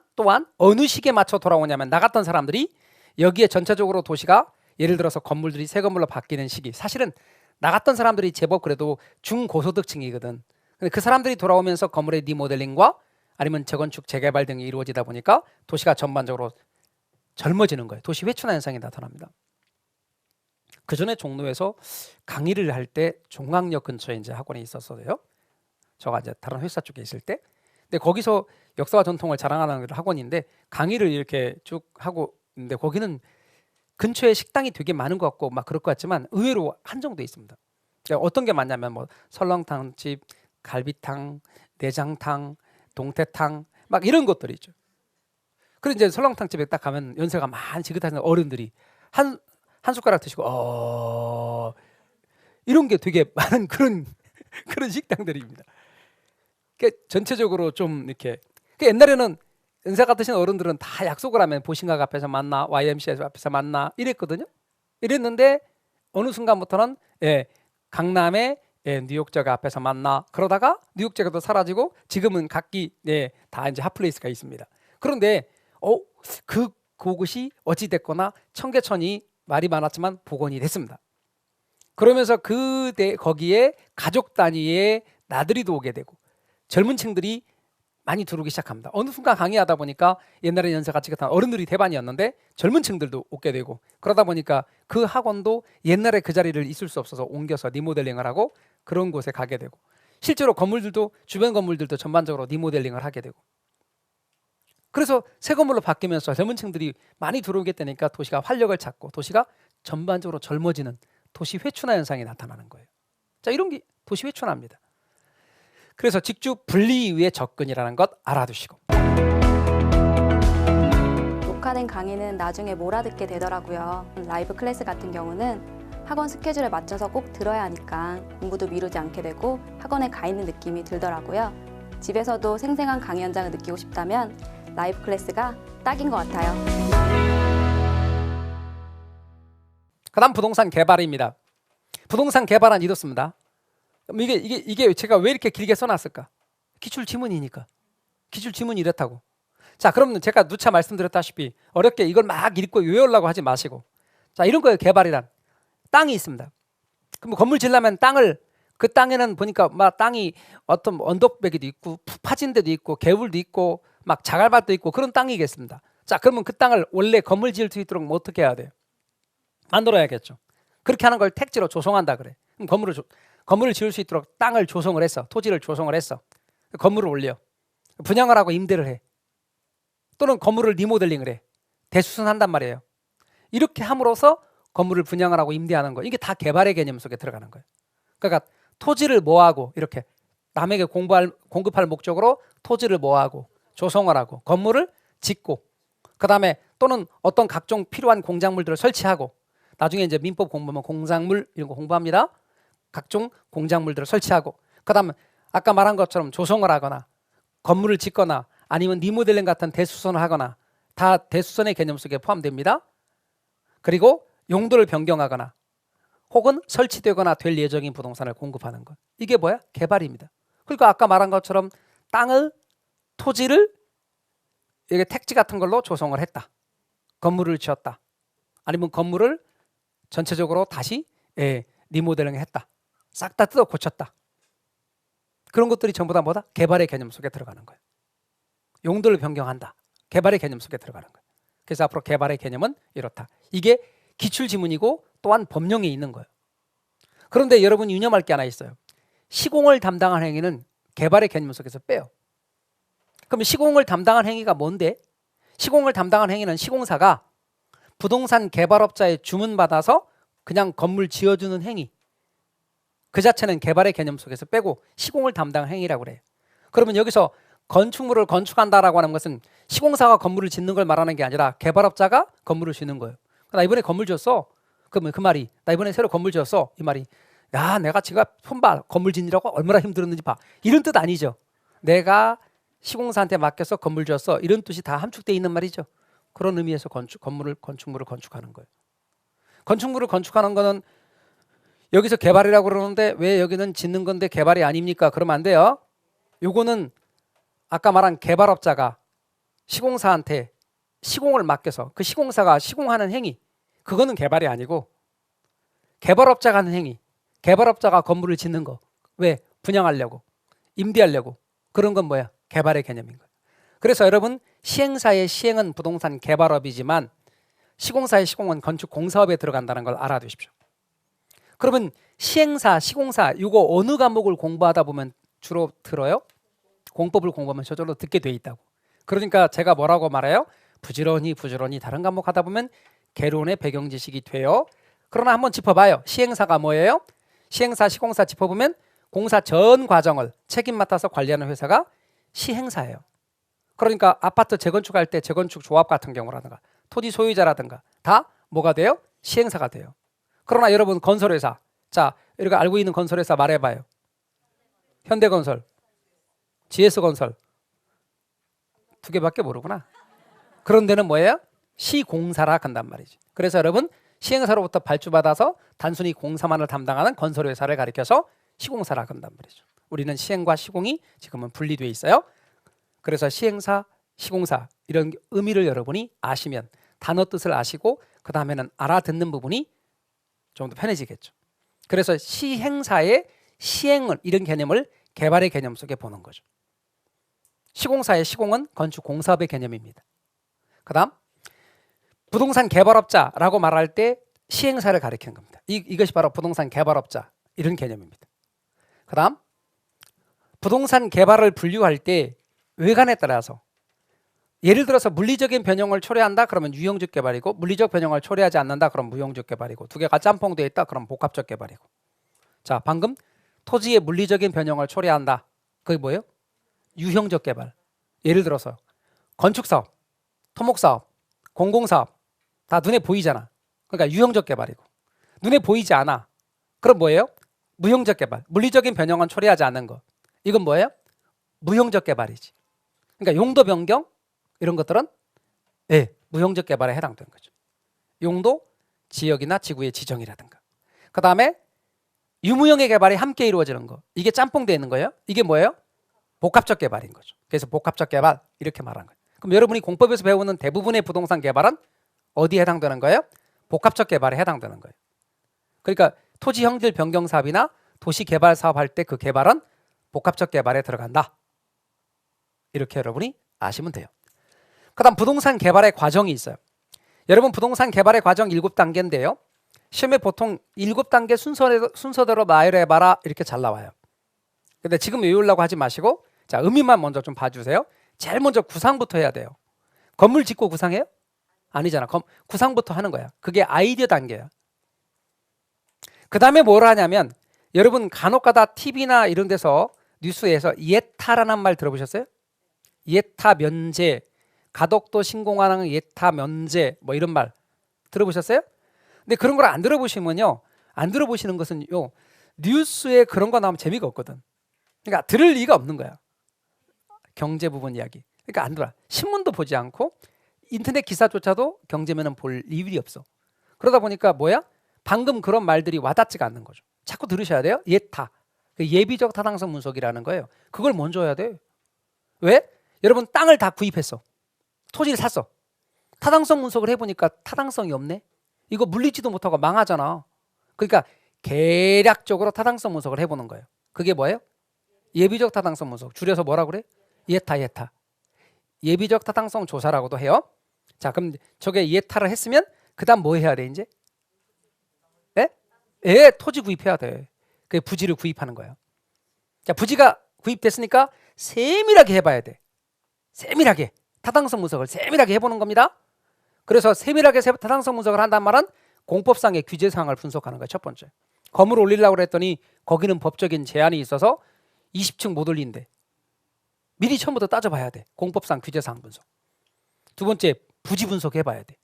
어느 시기에 맞춰 돌아오냐면 나갔던 사람들이 여기에 전체적으로 도시가 예를 들어서 건물들이 새 건물로 바뀌는 시기, 사실은 나갔던 사람들이 제법 그래도 중고소득층이거든. 근데 그 사람들이 돌아오면서 건물의 리모델링과 아니면 재건축, 재개발 등이 이루어지다 보니까 도시가 전반적으로 젊어지는 거예요. 도시 회춘화 현상이 나타납니다. 그 전에 종로에서 강의를 할 때 종강역 근처에 이제 학원이 있었어요. 저가 이제 다른 회사 쪽에 있을 때. 근데 거기서 역사와 전통을 자랑하는 학원인데 강의를 이렇게 쭉 하고 있는데 거기는 근처에 식당이 되게 많은 것 같고 막 그럴 것 같지만 의외로 한정돼 있습니다. 그러니까 어떤 게 많냐면 뭐 설렁탕집, 갈비탕, 내장탕, 동태탕 막 이런 것들이 있죠. 그리고 이제 설렁탕집에 딱 가면 연세가 많이 지긋하신 어른들이 한 숟가락 드시고 이런 게 되게 많은 그런 식당들입니다. 전체적으로 좀 이렇게 옛날에는 연세 같으신 어른들은 다 약속을 하면 보신각 앞에서 만나, YMCA 앞에서 만나 이랬거든요. 이랬는데 어느 순간부터는 강남의 뉴욕역 앞에서 만나 그러다가 뉴욕역도 사라지고 지금은 각기 다 이제 핫플레이스가 있습니다. 그런데 그곳이 어찌 됐거나 청계천이 말이 많았지만 복원이 됐습니다. 그러면서 거기에 가족 단위의 나들이도 오게 되고 젊은 층들이 많이 들어오기 시작합니다. 어느 순간 강의하다 보니까 옛날에 연세 같이 같은 어른들이 대반이었는데 젊은 층들도 오게 되고 그러다 보니까 그 학원도 옛날에 그 자리를 있을 수 없어서 옮겨서 리모델링을 하고 그런 곳에 가게 되고 실제로 건물들도 주변 건물들도 전반적으로 리모델링을 하게 되고 그래서 새 건물로 바뀌면서 젊은 층들이 많이 들어오게 되니까 도시가 활력을 찾고 도시가 전반적으로 젊어지는 도시 회춘화 현상이 나타나는 거예요. 자, 이런 게 도시 회춘화입니다. 그래서 직주 분리 이후의 접근이라는 것 알아두시고 녹화된 강의는 나중에 몰아듣게 되더라고요. 라이브 클래스 같은 경우는 학원 스케줄에 맞춰서 꼭 들어야 하니까 공부도 미루지 않게 되고 학원에 가 있는 느낌이 들더라고요. 집에서도 생생한 강의 현장을 느끼고 싶다면 라이브 클래스가 딱인 것 같아요. 그다음 부동산 개발입니다. 부동산 개발은 이렇습니다. 이게 제가 왜 이렇게 길게 써놨을까? 기출 지문이니까. 기출 지문이 이렇다고. 자, 그러면 제가 누차 말씀드렸다시피 어렵게 이걸 막 읽고 외우려고 하지 마시고 자, 이런 거예요. 개발이란. 땅이 있습니다. 그럼 건물 지으려면 그 땅에는 보니까 막 땅이 어떤 언덕배기도 있고 파진 데도 있고 개울도 있고 막 자갈밭도 있고 그런 땅이겠습니다. 자, 그러면 그 땅을 원래 건물 지을 수 있도록 뭐 어떻게 해야 돼요? 만들어야겠죠. 그렇게 하는 걸 택지로 조성한다 그래. 그럼 건물을 지을 수 있도록 땅을 조성을 했어. 토지를 조성을 했어. 건물을 올려. 분양을 하고 임대를 해. 또는 건물을 리모델링을 해. 대수선한단 말이에요. 이렇게 함으로써 건물을 분양을 하고 임대하는 거. 이게 다 개발의 개념 속에 들어가는 거예요. 그러니까 토지를 뭐하고 이렇게 남에게 공급할 목적으로 토지를 뭐하고 조성을 하고 건물을 짓고 그다음에 또는 어떤 각종 필요한 공작물들을 설치하고 나중에 이제 민법 공부하면 공작물 이런 거 공부합니다. 각종 공작물들을 설치하고 그다음에 아까 말한 것처럼 조성을 하거나 건물을 짓거나 아니면 리모델링 같은 대수선을 하거나 다 대수선의 개념 속에 포함됩니다. 그리고 용도를 변경하거나 혹은 설치되거나 될 예정인 부동산을 공급하는 것. 이게 뭐야? 개발입니다. 그러니까 아까 말한 것처럼 토지를 이게 택지 같은 걸로 조성을 했다. 건물을 지었다. 아니면 건물을 전체적으로 다시 리모델링 했다. 싹 다 뜯어 고쳤다. 그런 것들이 전부 다 뭐다? 개발의 개념 속에 들어가는 거예요. 용도를 변경한다. 개발의 개념 속에 들어가는 거예요. 그래서 앞으로 개발의 개념은 이렇다. 이게 기출 지문이고 또한 법령에 있는 거예요. 그런데 여러분이 유념할 게 하나 있어요. 시공을 담당한 행위는 개발의 개념 속에서 빼요. 그럼 시공을 담당한 행위가 뭔데? 시공을 담당한 행위는 시공사가 부동산 개발업자의 주문받아서 그냥 건물 지어주는 행위. 그 자체는 개발의 개념 속에서 빼고 시공을 담당한 행위라고 그래요. 그러면 여기서 건축물을 건축한다라고 하는 것은 시공사가 건물을 짓는 걸 말하는 게 아니라 개발업자가 건물을 짓는 거예요. 나 이번에 건물 지었어. 그러면 그 말이 나 이번에 새로 건물 지었어. 이 말이 야 내가 지금 손봐 건물 짓느라고 얼마나 힘들었는지 봐. 이런 뜻 아니죠. 내가 시공사한테 맡겨서 건물 지었어. 이런 뜻이 다 함축되어 있는 말이죠. 그런 의미에서 건축물을 건축하는 거예요. 건축물을 건축하는 거는 여기서 개발이라고 그러는데 왜 여기는 짓는 건데 개발이 아닙니까? 그러면 안 돼요. 요거는 아까 말한 개발업자가 시공사한테 시공을 맡겨서 그 시공사가 시공하는 행위 그거는 개발이 아니고 개발업자가 하는 행위 개발업자가 건물을 짓는 거 왜? 분양하려고 임대하려고 그런 건 뭐야? 개발의 개념인 거예요. 그래서 여러분 시행사의 시행은 부동산 개발업이지만 시공사의 시공은 건축공사업에 들어간다는 걸 알아두십시오. 그러면 시행사, 시공사 이거 어느 과목을 공부하다 보면 주로 들어요? 공법을 공부하면 저절로 듣게 돼 있다고. 그러니까 제가 뭐라고 말해요? 부지런히 다른 과목 하다 보면 개론의 배경 지식이 돼요. 그러나 한번 짚어봐요. 시행사가 뭐예요? 시행사, 시공사 짚어보면 공사 전 과정을 책임 맡아서 관리하는 회사가 시행사예요. 그러니까 아파트 재건축할 때 재건축 조합 같은 경우라든가 토지 소유자라든가 다 뭐가 돼요? 시행사가 돼요. 그러나 여러분 건설회사 자 우리가 알고 있는 건설회사 말해봐요. 현대건설 GS건설 2개밖에 모르구나. 그런 데는 뭐예요? 시공사라 한단 말이죠. 그래서 여러분 시행사로부터 발주받아서 단순히 공사만을 담당하는 건설회사를 가리켜서 시공사라 한단 말이죠. 우리는 시행과 시공이 지금은 분리되어 있어요. 그래서 시행사, 시공사 이런 의미를 여러분이 아시면 단어 뜻을 아시고 그 다음에는 알아듣는 부분이 좀 더 편해지겠죠. 그래서 시행사의 시행을 이런 개념을 개발의 개념 속에 보는 거죠. 시공사의 시공은 건축 공사업의 개념입니다. 그 다음 부동산 개발업자라고 말할 때 시행사를 가리키는 겁니다. 이것이 바로 부동산 개발업자 이런 개념입니다. 그 다음 부동산 개발을 분류할 때 외관에 따라서 예를 들어서 물리적인 변형을 초래한다 그러면 유형적 개발이고 물리적 변형을 초래하지 않는다 그럼 무형적 개발이고 두 개가 짬뽕되어 있다 그럼 복합적 개발이고. 자, 방금 토지의 물리적인 변형을 초래한다. 그게 뭐예요? 유형적 개발. 예를 들어서 건축사업, 토목사업, 공공사업 다 눈에 보이잖아. 그러니까 유형적 개발이고 눈에 보이지 않아. 그럼 뭐예요? 무형적 개발. 물리적인 변형은 초래하지 않는 것. 이건 뭐예요? 무형적 개발이지. 그러니까 용도 변경 이런 것들은 무형적 개발에 해당되는 거죠. 용도, 지역이나 지구의 지정이라든가. 그 다음에 유무형의 개발이 함께 이루어지는 거. 이게 짬뽕되어 있는 거예요. 이게 뭐예요? 복합적 개발인 거죠. 그래서 복합적 개발 이렇게 말하는 거예요. 그럼 여러분이 공법에서 배우는 대부분의 부동산 개발은 어디에 해당되는 거예요? 복합적 개발에 해당되는 거예요. 그러니까 토지 형질 변경 사업이나 도시 개발 사업 할 때 그 개발은 복합적 개발에 들어간다. 이렇게 여러분이 아시면 돼요. 그 다음 부동산 개발의 과정이 있어요. 여러분 부동산 개발의 과정 7단계인데요. 시험에 보통 7단계 순서대로 나열해봐라 이렇게 잘 나와요. 근데 지금 외우려고 하지 마시고 자 의미만 먼저 좀 봐주세요. 제일 먼저 구상부터 해야 돼요. 건물 짓고 구상해요? 아니잖아. 구상부터 하는 거야. 그게 아이디어 단계야. 그 다음에 뭘 하냐면 여러분 간혹가다 TV나 이런 데서 뉴스에서 예타라는 말 들어보셨어요? 예타 면제, 가덕도 신공하는 예타 면제 뭐 이런 말 들어보셨어요? 근데 그런 걸 안 들어보시면요, 안 들어보시는 것은 뉴스에 그런 거 나오면 재미가 없거든. 그러니까 들을 리가 없는 거야. 경제 부분 이야기. 그러니까 안 들어. 신문도 보지 않고 인터넷 기사조차도 경제면은 볼 일이 없어. 그러다 보니까 뭐야? 방금 그런 말들이 와닿지가 않는 거죠. 자꾸 들으셔야 돼요. 예타. 예비적 타당성 분석이라는 거예요. 그걸 먼저 해야 돼. 왜? 여러분 땅을 다 구입했어. 토지를 샀어. 타당성 분석을 해보니까 타당성이 없네. 이거 물리지도 못하고 망하잖아. 그러니까 계략적으로 타당성 분석을 해보는 거예요. 그게 뭐예요? 예비적 타당성 분석. 줄여서 뭐라 그래? 예타. 예비적 타당성 조사라고도 해요. 자, 그럼 저게 예타를 했으면 그 다음 뭐 해야 돼 이제? 토지 구입해야 돼. 그게 부지를 구입하는 거예요. 자, 부지가 구입됐으니까 세밀하게 해봐야 돼. 세밀하게 타당성 분석을 세밀하게 해보는 겁니다. 그래서 세밀하게 타당성 분석을 한단 말은 공법상의 규제사항을 분석하는 거예요. 첫 번째. 건물을 올리려고 그랬더니 거기는 법적인 제한이 있어서 20층 못 올린대. 미리 처음부터 따져봐야 돼. 공법상 규제사항 분석. 두 번째, 부지 분석해봐야 돼.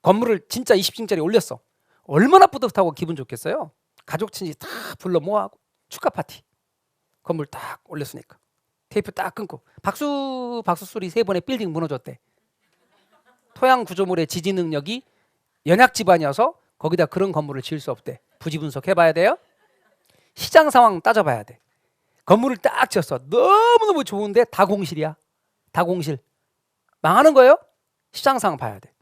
건물을 진짜 20층짜리 올렸어. 얼마나 뿌듯하고 기분 좋겠어요. 가족 친지 다 불러 모아하고 축하 파티. 건물 딱 올렸으니까 테이프 딱 끊고 박수 소리 3번에 빌딩 무너졌대. 토양 구조물의 지지 능력이 연약 집안이어서 거기다 그런 건물을 지을 수 없대. 부지 분석해봐야 돼요. 시장 상황 따져봐야 돼. 건물을 딱 지었어. 너무너무 좋은데 다 공실이야. 다 공실. 망하는 거예요. 시장 상황 봐야 돼.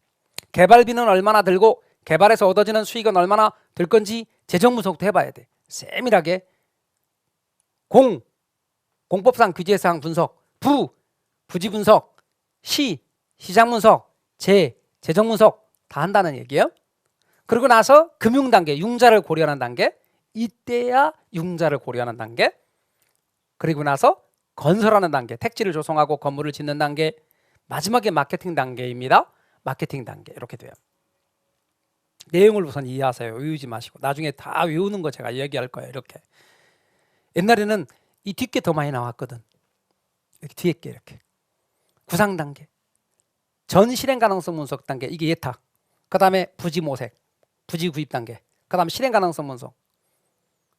개발비는 얼마나 들고 개발에서 얻어지는 수익은 얼마나 들 건지 재정 분석도 해봐야 돼. 세밀하게. 공법상 규제사항 분석, 부지 분석, 시장 분석, 재정 분석 다 한다는 얘기예요. 그리고 나서 금융 단계, 융자를 고려하는 단계, 이때야 융자를 고려하는 단계. 그리고 나서 건설하는 단계, 택지를 조성하고 건물을 짓는 단계, 마지막에 마케팅 단계입니다. 마케팅 단계 이렇게 돼요. 내용을 우선 이해하세요. 외우지 마시고 나중에 다 외우는 거 제가 얘기할 거예요. 이렇게. 옛날에는 이 뒷게 더 많이 나왔거든. 이렇게 뒤에 게 이렇게. 구상 단계, 전 실행 가능성 분석 단계, 이게 예타. 그 다음에 부지 모색, 부지 구입 단계. 그 다음에 실행 가능성 분석.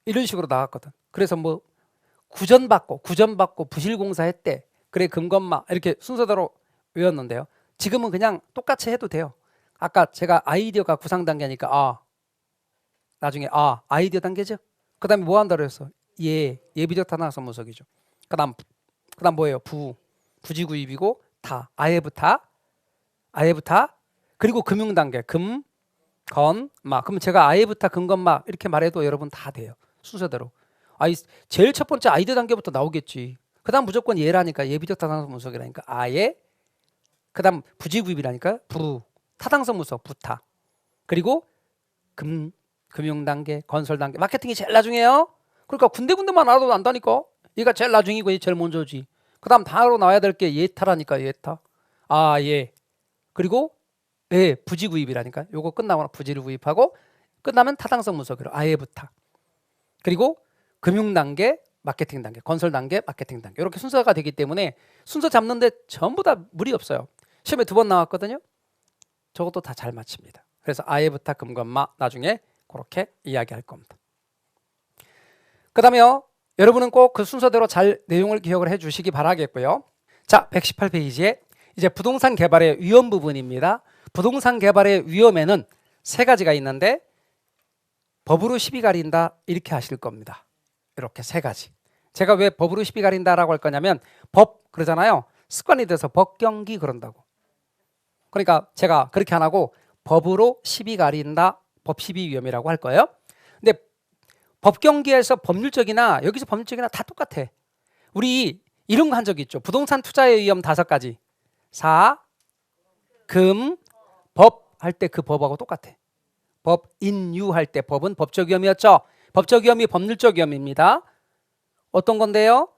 이런 식으로 나왔거든. 그래서 뭐 구전받고 부실공사했대. 그래 금건마 이렇게 순서대로 외웠는데요. 지금은 그냥 똑같이 해도 돼요. 아까 제가 아이디어가 구상 단계니까 나중에 아이디어 단계죠. 그다음에 뭐 한다고 했어? 예비적 타당성 분석이죠. 그다음 뭐예요? 부지구입이고 아예부타 그리고 금융 단계 금건마. 그러면 제가 아예부타 금건마 이렇게 말해도 여러분 다 돼요. 순서대로. 제일 첫 번째 아이디어 단계부터 나오겠지. 그다음 무조건 예라니까 예비적 타당성 분석이라니까 아예. 그다음 부지구입이라니까 타당성 분석 부타. 그리고 금융 단계, 건설 단계, 마케팅이 제일 나중이에요. 그러니까 군데군데만 알아도 안다니까. 얘가 제일 나중이고 얘 제일 먼저지. 그다음 다로 나와야 될 게 예타라니까 예타. 예. 그리고 부지구입이라니까. 요거 끝나면 부지를 구입하고 끝나면 타당성 분석으로 아예부타. 그리고 금융 단계, 마케팅 단계, 건설 단계, 마케팅 단계 이렇게 순서가 되기 때문에 순서 잡는데 전부 다 무리 없어요. 시험에 2번 나왔거든요. 저것도 다 잘 맞춥니다. 그래서 아예부타 금건마 나중에 그렇게 이야기할 겁니다. 그 다음에요. 여러분은 꼭 그 순서대로 잘 내용을 기억을 해 주시기 바라겠고요. 자, 118페이지에 이제 부동산 개발의 위험 부분입니다. 부동산 개발의 위험에는 3가지가 있는데 법으로 시비 가린다 이렇게 하실 겁니다. 이렇게 3가지. 제가 왜 법으로 시비 가린다라고 할 거냐면 법 그러잖아요. 습관이 돼서 법경기 그런다고. 그러니까 제가 그렇게 안 하고 법으로 시비 가린다, 법 시비 위험이라고 할 거예요. 근데 법경기에서 법률적이나 여기서 법률적이나 다 똑같아. 우리 이런 거 한 적 있죠. 부동산 투자의 위험 5가지. 금, 법 할 때 그 법하고 똑같아. 법, 인유 할 때 법은 법적 위험이었죠. 법적 위험이 법률적 위험입니다. 어떤 건데요?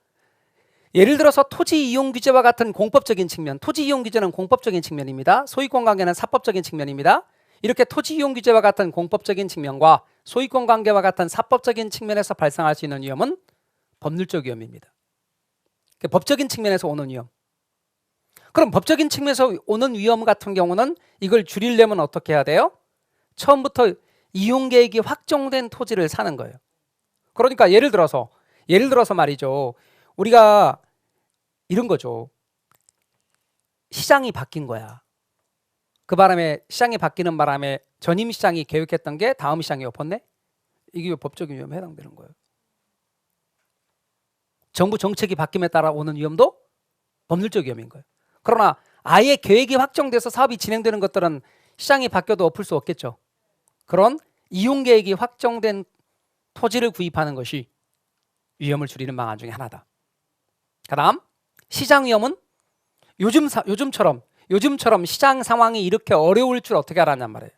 예를 들어서 토지 이용 규제와 같은 공법적인 측면, 토지 이용 규제는 공법적인 측면입니다. 소유권 관계는 사법적인 측면입니다. 이렇게 토지 이용 규제와 같은 공법적인 측면과 소유권 관계와 같은 사법적인 측면에서 발생할 수 있는 위험은 법률적 위험입니다. 법적인 측면에서 오는 위험. 그럼 법적인 측면에서 오는 위험 같은 경우는 이걸 줄이려면 어떻게 해야 돼요? 처음부터 이용 계획이 확정된 토지를 사는 거예요. 그러니까 예를 들어서 말이죠. 우리가 이런 거죠. 시장이 바뀐 거야. 그 바람에 시장이 바뀌는 바람에 전임 시장이 계획했던 게 다음 시장에 엎었네? 이게 법적인 위험에 해당되는 거예요. 정부 정책이 바뀜에 따라 오는 위험도 법률적 위험인 거예요. 그러나 아예 계획이 확정돼서 사업이 진행되는 것들은 시장이 바뀌어도 엎을 수 없겠죠. 그런 이용 계획이 확정된 토지를 구입하는 것이 위험을 줄이는 방안 중에 하나다. 그다음 시장 위험은 요즘처럼 시장 상황이 이렇게 어려울 줄 어떻게 알았냔 말이에요.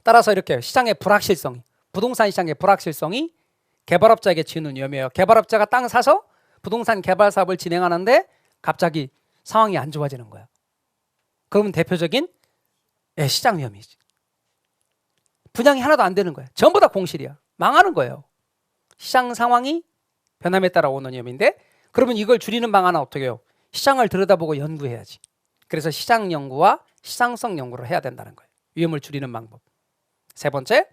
따라서 이렇게 시장의 불확실성이, 부동산 시장의 불확실성이 개발업자에게 지는 위험이에요. 개발업자가 땅 사서 부동산 개발 사업을 진행하는데 갑자기 상황이 안 좋아지는 거야. 그러면 대표적인 시장 위험이지. 분양이 하나도 안 되는 거야. 전부 다 공실이야. 망하는 거예요. 시장 상황이 변함에 따라 오는 위험인데, 그러면 이걸 줄이는 방안은 어떻게 해요? 시장을 들여다보고 연구해야지. 그래서 시장 연구와 시장성 연구를 해야 된다는 거예요. 위험을 줄이는 방법. 3번째,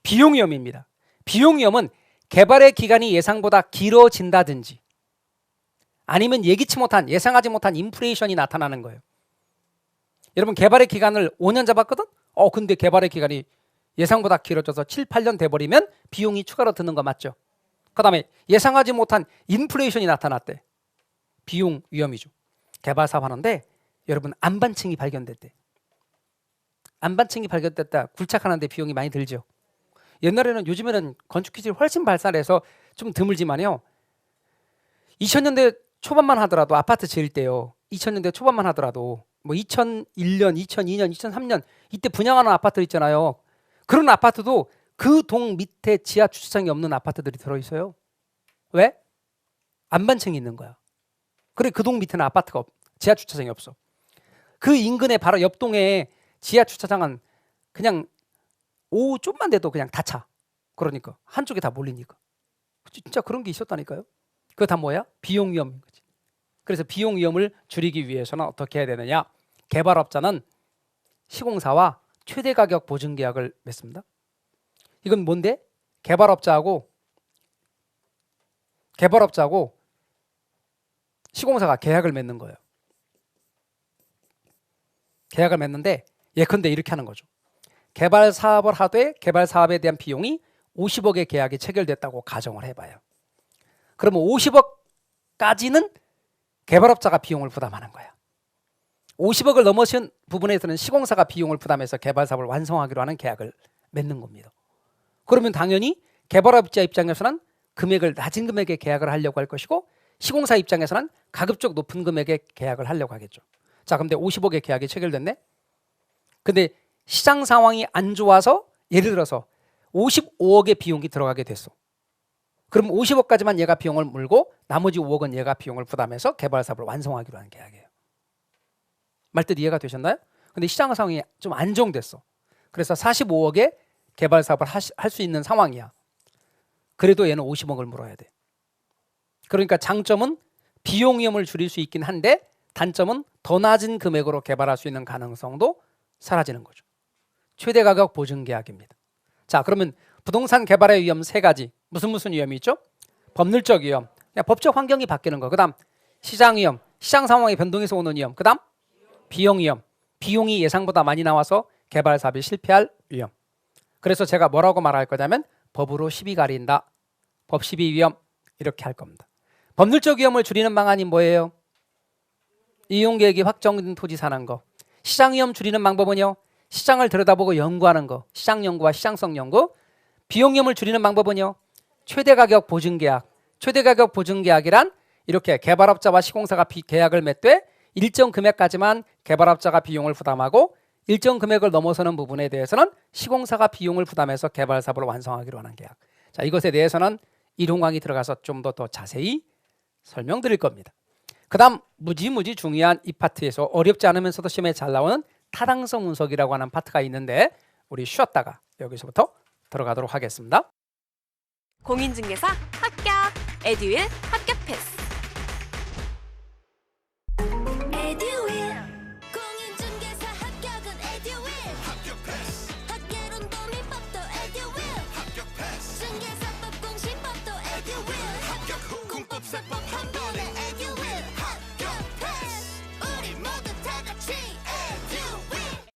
비용 위험입니다. 비용 위험은 개발의 기간이 예상보다 길어진다든지 아니면 예상하지 못한 인플레이션이 나타나는 거예요. 여러분 개발의 기간을 5년 잡았거든? 근데 개발의 기간이 예상보다 길어져서 7, 8년 돼버리면 비용이 추가로 드는 거 맞죠? 그 다음에 예상하지 못한 인플레이션이 나타났대. 비용 위험이죠. 개발 사업 하는데 여러분 안반층이 발견됐대. 안반층이 발견됐다. 굴착하는데 비용이 많이 들죠. 요즘에는 건축 기술이 훨씬 발달해서 좀 드물지만요. 2000년대 초반만 하더라도 아파트 지을 때요. 2000년대 초반만 하더라도 뭐 2001년, 2002년, 2003년 이때 분양하는 아파트 있잖아요. 그런 아파트도 그 동 밑에 지하 주차장이 없는 아파트들이 들어있어요. 왜? 안반층이 있는 거야. 그래 그 동 밑에는 아파트가 지하 주차장이 없어. 그 인근에 바로 옆 동에 지하 주차장은 그냥 오후 좀만 돼도 그냥 다 차. 그러니까 한쪽에 다 몰리니까. 진짜 그런 게 있었다니까요. 그거 다 뭐야? 비용 위험인 거지. 그래서 비용 위험을 줄이기 위해서는 어떻게 해야 되느냐? 개발업자는 시공사와 최대 가격 보증 계약을 맺습니다. 이건 뭔데? 개발업자하고 시공사가 계약을 맺는 거예요. 계약을 맺는데 예컨대 이렇게 하는 거죠. 개발 사업을 하되 개발 사업에 대한 비용이 50억의 계약이 체결됐다고 가정을 해봐요. 그러면 50억까지는 개발업자가 비용을 부담하는 거야. 50억을 넘어선 부분에서는 시공사가 비용을 부담해서 개발 사업을 완성하기로 하는 계약을 맺는 겁니다. 그러면 당연히 개발업자 입장에서는 금액을 낮은 금액의 계약을 하려고 할 것이고 시공사 입장에서는 가급적 높은 금액의 계약을 하려고 하겠죠. 자, 근데 50억의 계약이 체결됐네. 근데 시장 상황이 안 좋아서 예를 들어서 55억의 비용이 들어가게 됐어. 그럼 50억까지만 얘가 비용을 물고 나머지 5억은 얘가 비용을 부담해서 개발 사업을 완성하기로 하는 계약이에요. 말뜻 이해가 되셨나요? 근데 시장 상황이 좀 안정됐어. 그래서 45억의 개발 사업을 할 수 있는 상황이야. 그래도 얘는 50억을 물어야 돼. 그러니까 장점은 비용 위험을 줄일 수 있긴 한데 단점은 더 낮은 금액으로 개발할 수 있는 가능성도 사라지는 거죠. 최대 가격 보증 계약입니다. 자, 그러면 부동산 개발의 위험 3가지. 무슨 위험이 있죠? 법률적 위험, 그냥 법적 환경이 바뀌는 거. 그다음 시장 위험, 시장 상황의 변동에서 오는 위험. 그다음 비용 위험, 비용이 예상보다 많이 나와서 개발 사업이 실패할 위험. 그래서 제가 뭐라고 말할 거냐면 법으로 시비 가린다, 법 시비 위험 이렇게 할 겁니다. 법률적 위험을 줄이는 방안이 뭐예요? 이용 계획이 확정된 토지 사는 거. 시장 위험 줄이는 방법은요, 시장을 들여다보고 연구하는 거, 시장 연구와 시장성 연구. 비용 위험을 줄이는 방법은요, 최대 가격 보증 계약. 최대 가격 보증 계약이란 이렇게 개발업자와 시공사가 계약을 맺되 일정 금액까지만 개발업자가 비용을 부담하고 일정 금액을 넘어서는 부분에 대해서는 시공사가 비용을 부담해서 개발 사업을 완성하기로 하는 계약. 자, 이것에 대해서는 이론강의 들어가서 좀 더 자세히 설명드릴 겁니다. 그 다음 무지 중요한 이 파트에서 어렵지 않으면서도 시험에 잘 나오는 타당성 분석이라고 하는 파트가 있는데 우리 쉬었다가 여기서부터 들어가도록 하겠습니다. 공인중개사 합격! 에듀윌 합격 패스! 에듀윌 공인중개사 합격은 에듀윌 합격 패스. 학계론 도민법도 에듀윌 합격 패스. 중개사법 공시법도 에듀윌 합격 후 공법사법